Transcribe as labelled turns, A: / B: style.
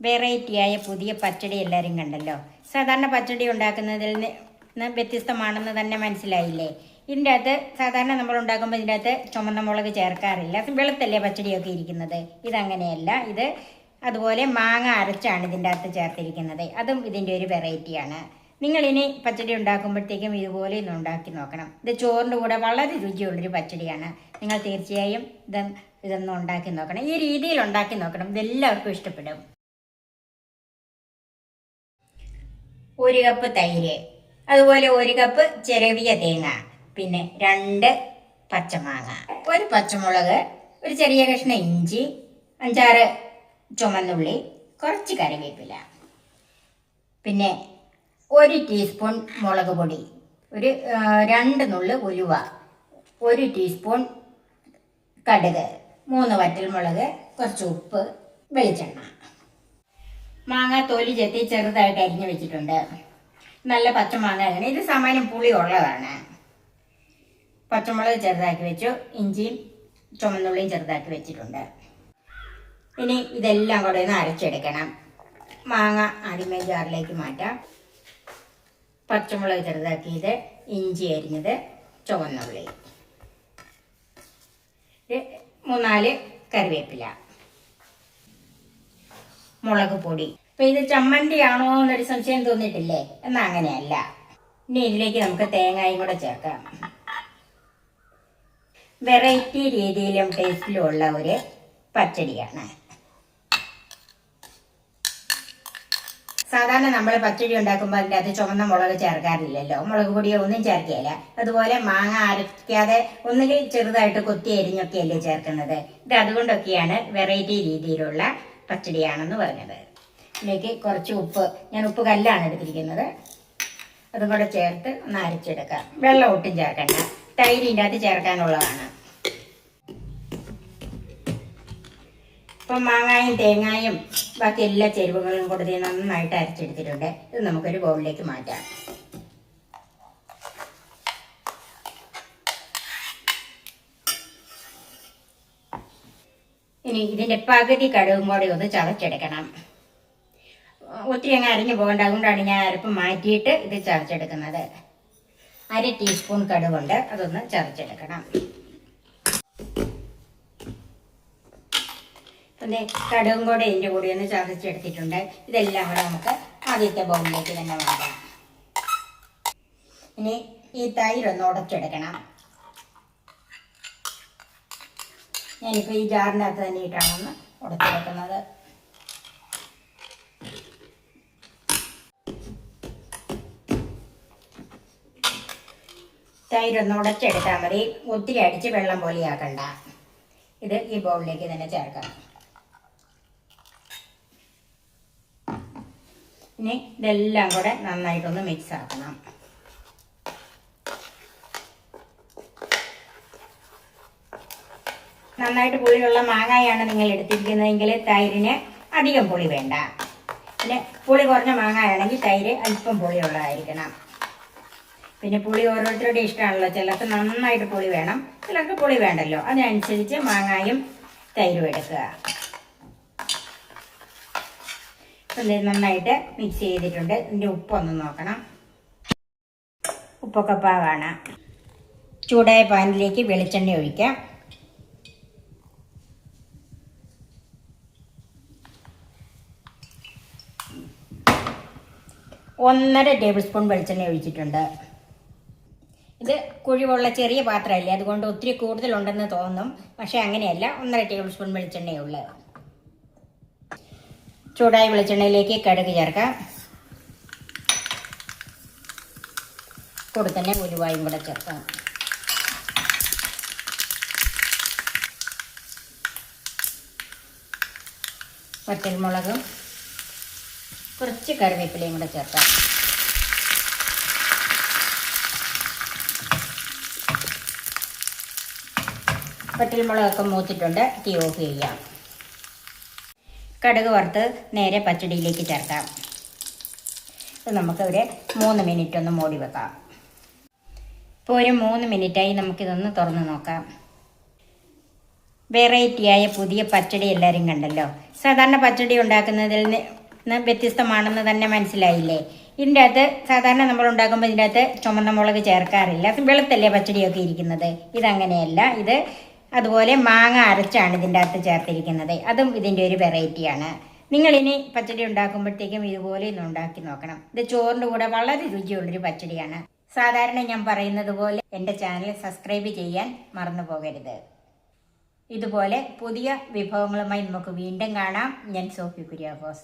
A: വെറൈറ്റിയായ പുതിയ പച്ചടി എല്ലാവരും കണ്ടല്ലോ. സാധാരണ പച്ചടി ഉണ്ടാക്കുന്നതിൽ നിന്ന് വ്യത്യസ്തമാണെന്ന് തന്നെ മനസ്സിലായില്ലേ. ഇതിൻ്റെ അകത്ത് സാധാരണ നമ്മൾ ഉണ്ടാക്കുമ്പോൾ ഇതിൻ്റെ അകത്ത് ചുമന്ന മുളക് ചേർക്കാറില്ല. വെളുത്തല്ലേ പച്ചടിയൊക്കെ ഇരിക്കുന്നത്. ഇതങ്ങനെയല്ല. ഇത് അതുപോലെ മാങ്ങ അരച്ചാണ് ഇതിൻ്റെ അകത്ത് ചേർത്തിരിക്കുന്നത്. അതും ഇതിൻ്റെ ഒരു വെറൈറ്റിയാണ്. നിങ്ങളിനി പച്ചടി ഉണ്ടാക്കുമ്പോഴത്തേക്കും ഇതുപോലെ ഒന്ന് ഉണ്ടാക്കി നോക്കണം. ഇത് ചോറിൻ്റെ കൂടെ വളരെ രുചിയുള്ളൊരു പച്ചടിയാണ്. നിങ്ങൾ തീർച്ചയായും ഇതൊന്നും ഉണ്ടാക്കി നോക്കണം. ഈ രീതിയിൽ ഉണ്ടാക്കി നോക്കണം. ഇതെല്ലാവർക്കും ഇഷ്ടപ്പെടും. 1 കപ്പ് തൈര്, അതുപോലെ 1 കപ്പ് ചിരവിയ തേങ്ങ, പിന്നെ 2 പച്ചമാങ്ങ, 1 പച്ചമുളക്, ഒരു ചെറിയ കഷ്ണം ഇഞ്ചി, 5-6 ചുമന്നുള്ളി, കുറച്ച് കറിവേപ്പില, പിന്നെ 1 ടീസ്പൂൺ മുളക് പൊടി, ഒരു 2 നുള്ള് ഉലുവ, 1 ടീസ്പൂൺ കടുക്, 3 വറ്റൽമുളക്, കുറച്ച് ഉപ്പ്, വെളിച്ചെണ്ണ. മാങ്ങ തൊലി ചെത്തി ചെറുതായിട്ട് അരിഞ്ഞു വെച്ചിട്ടുണ്ട്. നല്ല പച്ചമാങ്ങയാണ്. ഇത് സാമാന്യം പുളി ഉള്ളതാണ്. പച്ചമുളക് ചെറുതാക്കി വെച്ചു. ഇഞ്ചിയും ചുമന്നുള്ളിയും ചെറുതാക്കി വെച്ചിട്ടുണ്ട്. ഇനി ഇതെല്ലാം കൂടെ ഒന്ന് അരച്ചെടുക്കണം. മാങ്ങ അടിമ ജാറിലേക്ക് മാറ്റാം. പച്ചമുളക് ചെറുതാക്കിയത്, ഇഞ്ചി അരിഞ്ഞത്, ചുവന്നുള്ളി, 3-4 കറിവേപ്പില, മുളക് പൊടി. അപ്പൊ ഇത് ചമ്മന്തിയാണോ എന്നൊരു സംശയം തോന്നിയിട്ടില്ലേ? എന്നാൽ അങ്ങനെയല്ല. ഇനി ഇതിലേക്ക് നമുക്ക് തേങ്ങയും കൂടെ ചേർക്കാം. വെറൈറ്റി രീതിയിലും ടേസ്റ്റിലും ഉള്ള ഒരു പച്ചടിയാണ്. സാധാരണ നമ്മൾ പച്ചടി ഉണ്ടാക്കുമ്പോൾ അതിൻ്റെ അത് ചുവന്ന മുളക് ചേർക്കാറില്ലല്ലോ. മുളക് പൊടിയോ ഒന്നും ചേർക്കുകയില്ല. അതുപോലെ മാങ്ങ അരയ്ക്കാതെ ഒന്നുകിൽ ചെറുതായിട്ട് കൊത്തി അരിഞ്ഞൊക്കെയല്ലേ ചേർക്കുന്നത്. ഇത് അതുകൊണ്ടൊക്കെയാണ് വെറൈറ്റി രീതിയിലുള്ള പച്ചടിയാണെന്ന് പറഞ്ഞത്. ഇതിലേക്ക് കുറച്ച് ഉപ്പ്, ഞാൻ ഉപ്പ് കല്ലാണ് എടുത്തിരിക്കുന്നത്, അതും കൂടെ ചേർത്ത് ഒന്ന് അരച്ചെടുക്കാം. വെള്ളം ഒട്ടും ചേർക്കണ്ട. തൈരിൻ്റെ അത് ചേർക്കാനുള്ളതാണ്. ഇപ്പം മാങ്ങായും തേങ്ങായും ബാക്കി എല്ലാ ചേരുവകളും കൊടുത്ത് നന്നായിട്ട് അരച്ചെടുത്തിട്ടുണ്ട്. ഇത് നമുക്കൊരു ബൗളിലേക്ക് മാറ്റാം. ഇനി ഇതിൻ്റെ പകുതി കടുകും കൂടി ഒന്ന് ചതച്ചെടുക്കണം. ഒത്തിരി അങ്ങ് അരിഞ്ഞു പോകേണ്ട. അതുകൊണ്ടാണ് ഞാൻ അരപ്പ് മാറ്റിയിട്ട് ഇത് ചതച്ചെടുക്കുന്നത്. 1/2 ടീസ്പൂൺ കടുകുണ്ട്, അതൊന്ന് ചതച്ചെടുക്കണം. പിന്നെ കടുകും കൂടെ ഇതിൻ്റെ കൂടി ഒന്ന് ചതച്ചെടുത്തിട്ടുണ്ട്. ഇതെല്ലാം കൂടെ നമുക്ക് ആദ്യത്തെ ബൗളിലേക്ക് തന്നെ മാറ്റാം. ഇനി ഈ തൈരൊന്ന് ഉടച്ചെടുക്കണം. ഞാനിപ്പോൾ ഈ ജാറിനകത്ത് തന്നെ ഇട്ടാണ് ഉടച്ചെടുക്കുന്നത്. തൈരൊന്ന് ഉടച്ചെടുത്താൽ മതി. ഒത്തിരി അടിച്ച് വെള്ളം പോലെയാക്കണ്ട. ഇത് ഈ ബൗളിലേക്ക് തന്നെ ചേർക്കാം. ഇനി ഇതെല്ലാം കൂടെ നന്നായിട്ടൊന്ന് മിക്സ് ആക്കണം. നന്നായിട്ട് പുളിയുള്ള മാങ്ങയാണ് നിങ്ങൾ എടുത്തിരിക്കുന്നതെങ്കിൽ തൈരിന് അധികം പുളി വേണ്ട. പിന്നെ പുളി കുറഞ്ഞ മാങ്ങയാണെങ്കിൽ തൈര് അല്പം പുളിയുള്ളതായിരിക്കണം. പിന്നെ പുളി ഓരോരുത്തരുടെ ഇഷ്ടമാണല്ലോ. ചിലർക്ക് നന്നായിട്ട് പുളി വേണം, ചിലർക്ക് പുളി വേണ്ടല്ലോ. അതിനനുസരിച്ച് മാങ്ങായും തൈരും എടുക്കുക. അപ്പം നന്നായിട്ട് മിക്സ് ചെയ്തിട്ടുണ്ട്. ഇതിൻ്റെ ഉപ്പൊന്ന് നോക്കണം. ഉപ്പൊക്കെ പാകാണ്. ചൂടായ പാനിലേക്ക് വെളിച്ചെണ്ണ ഒഴിക്കാം. 1.5 ടേബിൾ സ്പൂൺ വെളിച്ചെണ്ണ ഒഴിച്ചിട്ടുണ്ട്. ഇത് കുഴിവുള്ള ചെറിയ പാത്രമല്ലേ, അതുകൊണ്ട് ഒത്തിരി കൂടുതലുണ്ടെന്ന് തോന്നും. പക്ഷെ അങ്ങനെയല്ല. 1.5 ടേബിൾ സ്പൂൺ വെളിച്ചെണ്ണയുള്ളത്. ചൂടായ വെളിച്ചെണ്ണയിലേക്ക് കടുക് ചേർക്കാം. കൂടെ തന്നെ ഉലുവായും കൂടെ ചേർക്കാം. വറ്റൽമുളകും കുറച്ച് കറിവേപ്പിലയും കൂടെ ചേർക്കാം. വറ്റൽമുളകൊക്കെ മൂത്തിട്ടുണ്ട്. തീ ഓഫ് ചെയ്യാം. കടുക് വറുത്ത് നേരെ പച്ചടിയിലേക്ക് ചേർക്കാം. ഇത് നമുക്കൊരു 3 മിനിറ്റ് ഒന്ന് മൂടി വെക്കാം. ഇപ്പോൾ ഒരു 3 മിനിറ്റായി. നമുക്കിതൊന്ന് തുറന്ന് നോക്കാം. വെറൈറ്റിയായ പുതിയ പച്ചടി എല്ലാവരും കണ്ടല്ലോ. സാധാരണ പച്ചടി ഉണ്ടാക്കുന്നതിൽ നിന്ന് വ്യത്യസ്തമാണെന്ന് തന്നെ മനസ്സിലായില്ലേ. ഇതിൻ്റെ അകത്ത് സാധാരണ നമ്മൾ ഉണ്ടാക്കുമ്പോൾ ഇതിൻ്റെ അകത്ത് ചുമന്ന മുളക് ചേർക്കാറില്ല. വെളുത്തല്ലേ പച്ചടിയൊക്കെ ഇരിക്കുന്നത്. ഇതങ്ങനെയല്ല. ഇത് അതുപോലെ മാങ്ങ അരച്ചാണ് ഇതിൻ്റെ അകത്ത് ചേർത്തിരിക്കുന്നത്. അതും ഇതിൻ്റെ ഒരു വെറൈറ്റിയാണ്. നിങ്ങളിനി പച്ചടി ഉണ്ടാക്കുമ്പോഴത്തേക്കും ഇതുപോലെ ഒന്ന് ഉണ്ടാക്കി നോക്കണം. ഇത് ചോറിൻ്റെ കൂടെ വളരെ രുചിയുള്ളൊരു പച്ചടിയാണ്. സാധാരണ ഞാൻ പറയുന്നത് പോലെ എൻ്റെ ചാനൽ സബ്സ്ക്രൈബ് ചെയ്യാൻ മറന്നു പോകരുത്. ഇതുപോലെ പുതിയ വിഭവങ്ങളുമായി നമുക്ക് വീണ്ടും കാണാം. ഞാൻ സോഫി കുര്യാക്കോസ്.